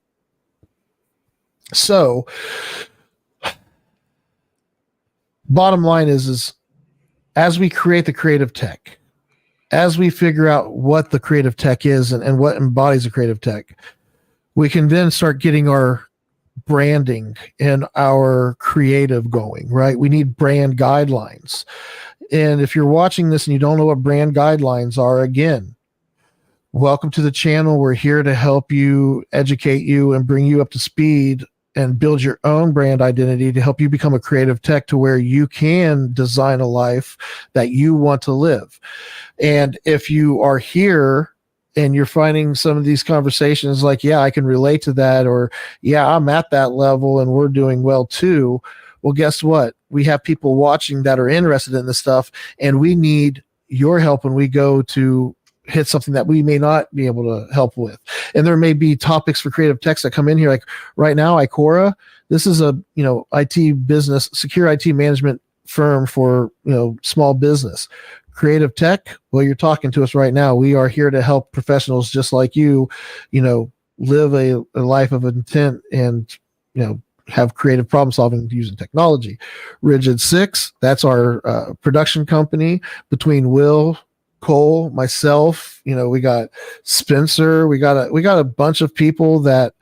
So bottom line is as we create the creative tech, as we figure out what the creative tech is and what embodies a creative tech, we can then start getting our branding and our creative going, right? We need brand guidelines. And if you're watching this and you don't know what brand guidelines are, again, welcome to the channel. We're here to help you, educate you, and bring you up to speed and build your own brand identity to help you become a creative tech to where you can design a life that you want to live. And if you are here and you're finding some of these conversations like, yeah, I can relate to that, or yeah, I'm at that level and we're doing well too. Well, guess what? We have people watching that are interested in this stuff, and we need your help when we go to hit something that we may not be able to help with. And there may be topics for creative techs that come in here. Like right now, Icora, this is a, IT business, secure IT management firm for, small business. Creative tech, well, you're talking to us right now. We are here to help professionals just like you, live a life of intent and, have creative problem solving using technology. Rigid 6, that's our production company. Between Will, Cole, myself, we got Spencer, we got a bunch of people that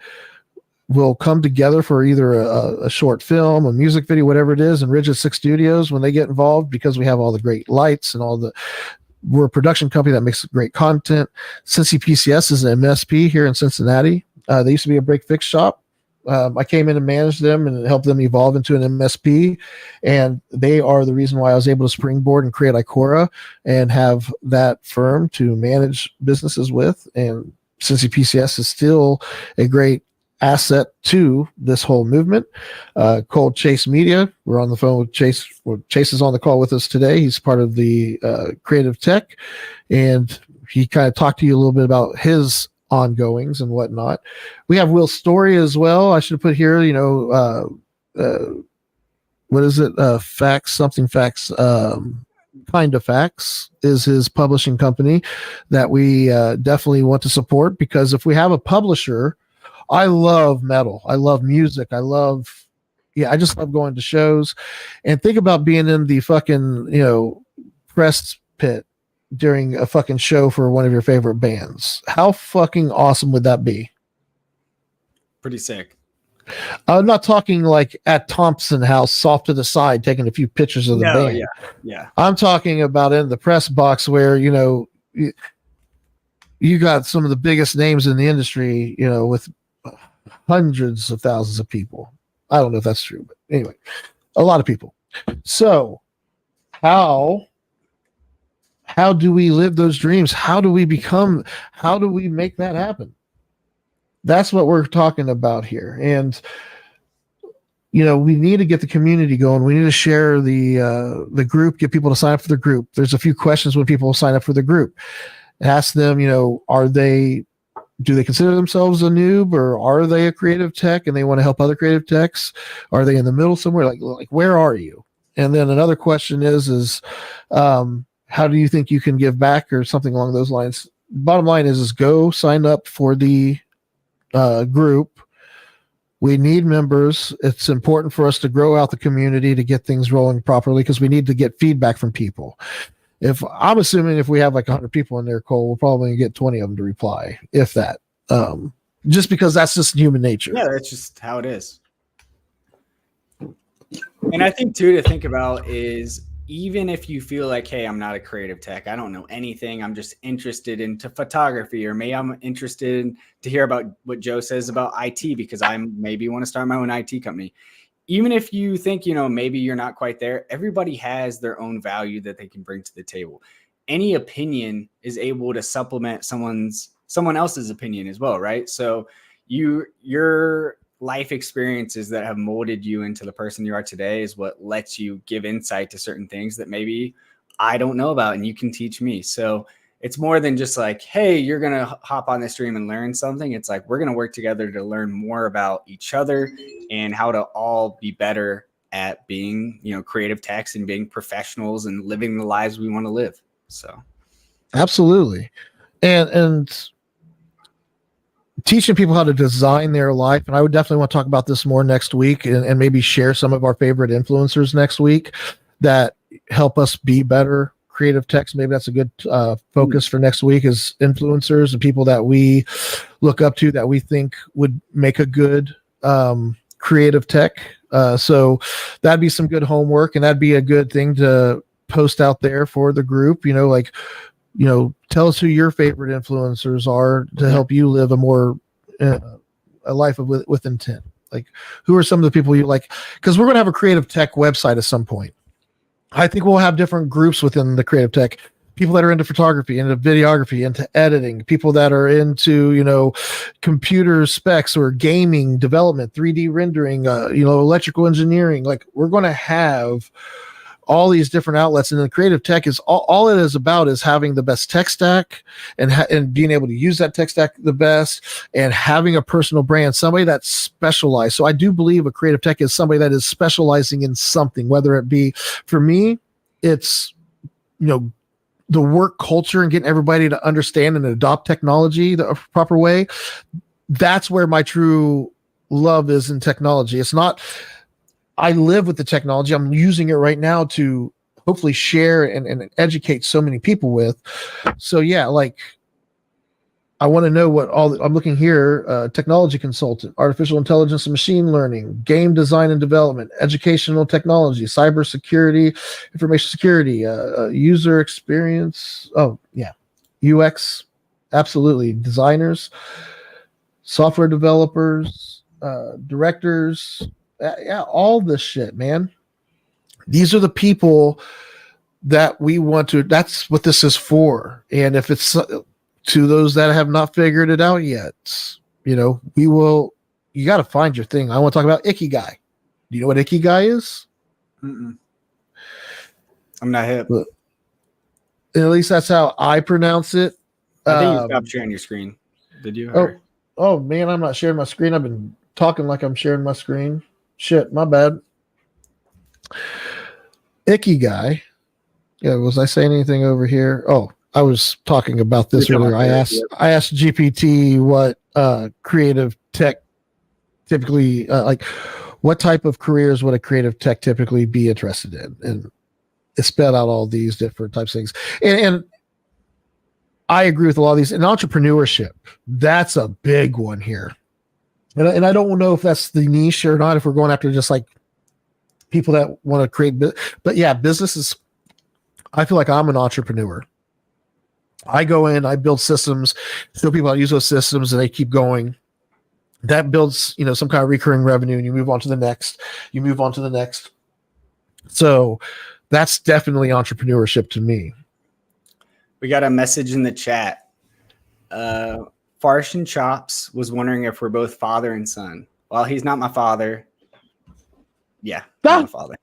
will come together for either a short film, a music video, whatever it is. And Rigid 6 Studios, when they get involved, because we have all the great lights and we're a production company that makes great content. Cincy PCS is an MSP here in Cincinnati. They used to be a break fix shop. I came in and managed them and helped them evolve into an MSP, and they are the reason why I was able to springboard and create Icora and have that firm to manage businesses with. And Cincy PCS is still a great asset to this whole movement. Called Chase Media. We're on the phone with Chase. Chase is on the call with us today. He's part of the creative tech, and he kind of talked to you a little bit about his ongoings and whatnot. We have Will's story as well. I should have put here, what is it? Facts, Kind of Facts is his publishing company that we definitely want to support, because if we have a publisher, I love metal. I love music. I just love going to shows. And think about being in the fucking, press pit during a fucking show for one of your favorite bands. How fucking awesome would that be? Pretty sick. I'm not talking like at Thompson House, off to the side, taking a few pictures of the band. Yeah. I'm talking about in the press box where, you got some of the biggest names in the industry, with hundreds of thousands of people. I don't know if that's true, but anyway, a lot of people. So how do we live those dreams? How do we make that happen? That's what we're talking about here. And, we need to get the community going. We need to share the group, get people to sign up for the group. There's a few questions when people sign up for the group. Ask them, do they consider themselves a noob, or are they a creative tech and they want to help other creative techs? Are they in the middle somewhere? Like where are you? And then another question is, how do you think you can give back, or something along those lines? Bottom line is go sign up for the group, We need members. It's important for us to grow out the community to get things rolling properly because we need to get feedback from people. If I'm assuming if we have like 100 people in there, Cole, we'll probably get 20 of them to reply, if that. Just because that's just human nature. Yeah, that's just how it is. And I think too, to think about is even if you feel like, hey, I'm not a creative tech, I don't know anything, I'm just interested into photography, or maybe I'm interested to hear about what Joe says about IT because I maybe want to start my own IT company. Even if you think, maybe you're not quite there, everybody has their own value that they can bring to the table. Any opinion is able to supplement someone else's opinion as well, right? So your life experiences that have molded you into the person you are today is what lets you give insight to certain things that maybe I don't know about and you can teach me. So it's more than just like, hey, you're going to hop on this stream and learn something. It's like, we're going to work together to learn more about each other and how to all be better at being, creative techs and being professionals and living the lives we want to live. So. Absolutely. And teaching people how to design their life. And I would definitely want to talk about this more next week and maybe share some of our favorite influencers next week that help us be better creative techs. Maybe that's a good focus for next week is influencers and people that we look up to that we think would make a good creative tech. So that'd be some good homework and that'd be a good thing to post out there for the group, tell us who your favorite influencers are to help you live a more a life with intent. Like, who are some of the people you like? Because we're going to have a creative tech website at some point. I think we'll have different groups within the creative tech. People that are into photography, into videography, into editing. People that are into computer specs or gaming development, 3D rendering, electrical engineering. Like, we're going to have all these different outlets, and the creative tech is all it is about is having the best tech stack and being able to use that tech stack the best and having a personal brand, somebody that's specialized. So I do believe a creative tech is somebody that is specializing in something, whether it be, for me, it's, the work culture and getting everybody to understand and adopt technology the proper way. That's where my true love is in technology. It's not, I live with the technology. I'm using it right now to hopefully share and educate so many people with. So yeah, like I want to know what I'm looking here, technology consultant, artificial intelligence and machine learning, game design and development, educational technology, cybersecurity, information security, user experience. Oh yeah. UX. Absolutely. Designers, software developers, directors, yeah, all this shit, man. These are the people that we want to, that's what this is for. And if it's to those that have not figured it out yet, you got to find your thing. I want to talk about Ikigai. Do you know what Ikigai is? Mm-mm. I'm not hip. But at least that's how I pronounce it. I think you stopped sharing your screen. Did you? Oh man, I'm not sharing my screen. I've been talking like I'm sharing my screen. Shit, my bad. Ikigai. Yeah, was I saying anything over here? Oh, I was talking about this earlier. I asked GPT what creative tech typically like. What type of careers would a creative tech typically be interested in? And it spelled out all these different types of things. And I agree with a lot of these. And entrepreneurship, that's a big one here. And I don't know if that's the niche or not, if we're going after just like people that want to create, but yeah, businesses. I feel like I'm an entrepreneur. I go in, I build systems, show people how to use those systems, and they keep going. That builds, some kind of recurring revenue, and you move on to the next. You move on to the next. So that's definitely entrepreneurship to me. We got a message in the chat. Farsh and Chops was wondering if we're both father and son. Well, he's not my father. Yeah, not my father.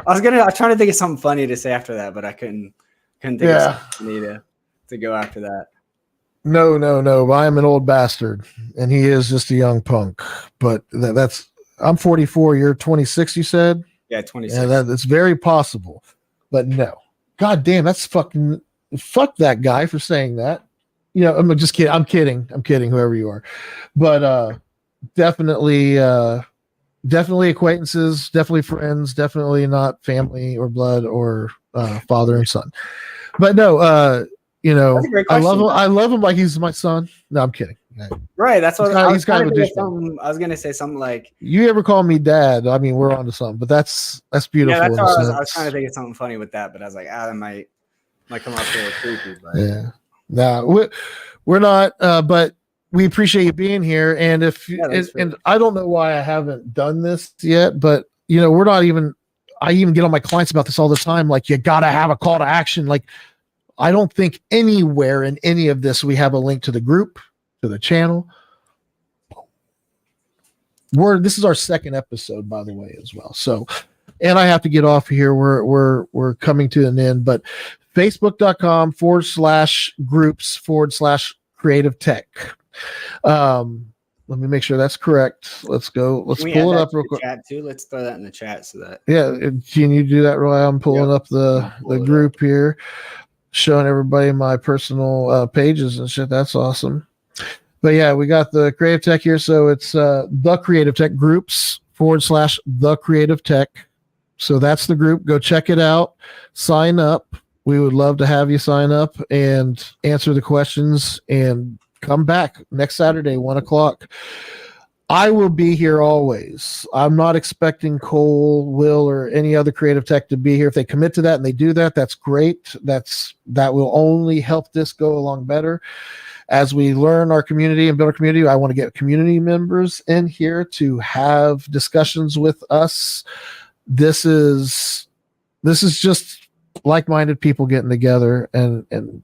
I was trying to think of something funny to say after that, but I couldn't think of something funny to go after that. No. I'm an old bastard, and he is just a young punk. But I'm 44. You're 26. You said? Yeah, 26. Yeah, it's very possible, but no. God damn, that's fuck that guy for saying that. I'm just kidding. I'm kidding. Whoever you are, but definitely definitely acquaintances, definitely friends, definitely not family or blood or father and son. But no, That's a great I love question. him. I love him like he's my son. No, I'm kidding. Right. That's what He's kind of a douchebag. I was gonna say something like, You ever call me dad? I mean, we're on to something, but that's beautiful. yeah, that's in how a I was sense. trying to think of something funny with that, but I was like, that might come off a little creepy. But Yeah. No, we're not, but we appreciate you being here. And if and I don't know why I haven't done this yet, but we're not even. I even get on my clients about this all the time. Like, you gotta have a call to action. Like, I don't think anywhere in any of this we have a link to the group, to the channel. This is our second episode, by the way, as well. So, and I have to get off here. We're coming to an end, but facebook.com/groups/creative tech. Let me make sure that's correct. Let's go. Let's pull it up real quick. Chat too. Let's throw that in the chat so that. Yeah, can you do that, Roy? I'm pulling up the group here, showing everybody my personal pages and shit. That's awesome. But yeah, we got the Creative Tech here. So it's the Creative Tech groups/the Creative Tech. So that's the group. Go check it out. Sign up. We would love to have you sign up and answer the questions and come back next Saturday, 1:00. I will be here always. I'm not expecting Cole, Will, or any other Creative Tech to be here. If they commit to that and they do that, that's great. That will only help this go along better. As we learn our community and build our community, I want to get community members in here to have discussions with us. This is just like-minded people getting together and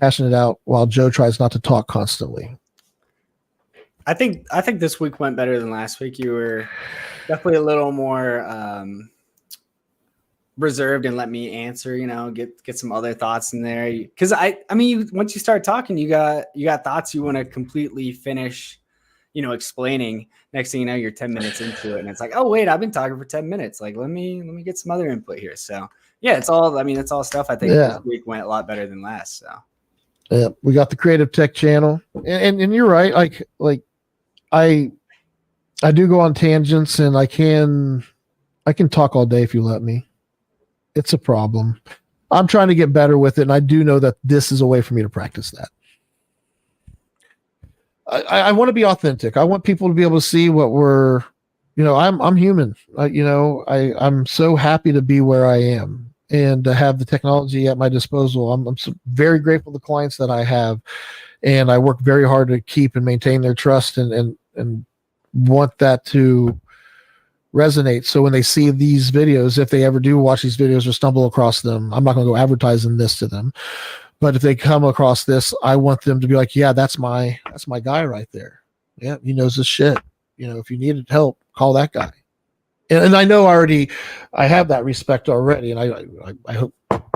hashing it out while Joe tries not to talk constantly. I think this week went better than last week. You were definitely a little more reserved and let me answer, get some other thoughts in there. Because I mean, once you start talking, you got thoughts you want to completely finish, explaining. Next thing you know, you're 10 minutes into it, and it's like, oh wait, I've been talking for 10 minutes. Like, let me get some other input here. So yeah, it's all stuff. I think this week went a lot better than last. So yeah, we got the Creative Tech channel, and you're right. Like I do go on tangents, and I can talk all day if you let me. It's a problem. I'm trying to get better with it, and I do know that this is a way for me to practice that. I want to be authentic. I want people to be able to see what we're, I'm human. I'm so happy to be where I am and to have the technology at my disposal. I'm so very grateful to the clients that I have, and I work very hard to keep and maintain their trust and want that to resonate. So when they see these videos, if they ever do watch these videos or stumble across them, I'm not going to go advertising this to them. But if they come across this, I want them to be like, yeah, that's my guy right there. Yeah, he knows his shit. If you needed help, call that guy. And I know I have that respect already, and I hope I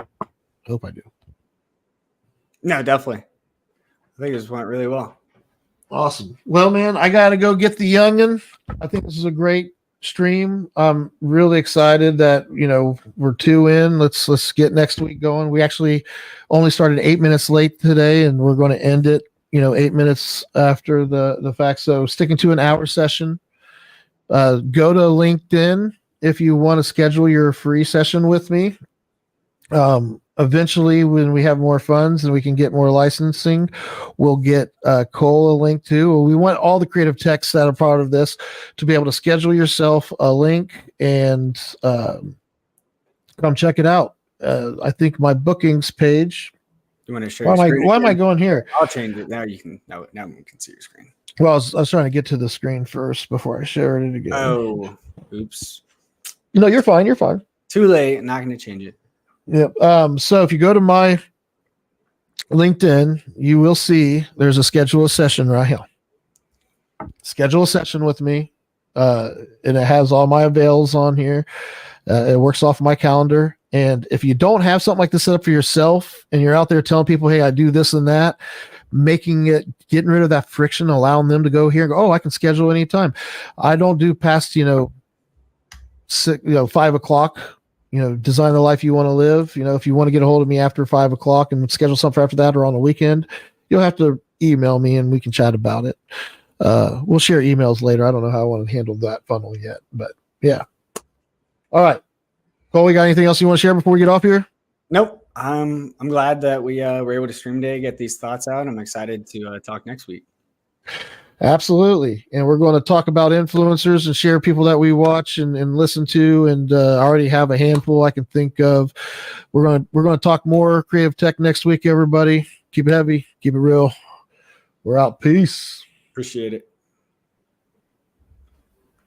do. No, definitely. I think it just went really well. Awesome. Well, man, I got to go get the youngin. I think this is a great stream. I'm really excited that we're 2 in. Let's get next week going. We actually only started 8 minutes late today, and we're going to end it 8 minutes after the fact. So sticking to an hour session. Go to LinkedIn if you want to schedule your free session with me. Eventually, when we have more funds and we can get more licensing, we'll get Cole a link too. We want all the creative techs that are part of this to be able to schedule yourself a link and come check it out. I think my bookings page. You want to share? Why am I going here? I'll change it now. You can now we can see your screen. Well, I was trying to get to the screen first before I shared it again. Oh, oops. No, you're fine. You're fine. Too late. Not going to change it. Yep. So if you go to my LinkedIn, you will see there's a schedule a session right here. Schedule a session with me. And it has all my avails on here. It works off my calendar. And if you don't have something like this set up for yourself and you're out there telling people, hey, I do this and that, getting rid of that friction, allowing them to go here and go, oh, I can schedule anytime. I don't do past, 5 o'clock. Design the life you want to live. If you want to get a hold of me after 5 o'clock and schedule something for after that or on the weekend, you'll have to email me and we can chat about it. We'll share emails later. I don't know how I want to handle that funnel yet, but yeah. All right. Cole, we got anything else you want to share before we get off here? Nope. I'm glad that we were able to stream today, get these thoughts out. I'm excited to talk next week. Absolutely. And we're going to talk about influencers and share people that we watch and listen to. And I already have a handful I can think of. We're going to talk more creative tech next week, everybody. Keep it heavy. Keep it real. We're out. Peace. Appreciate it.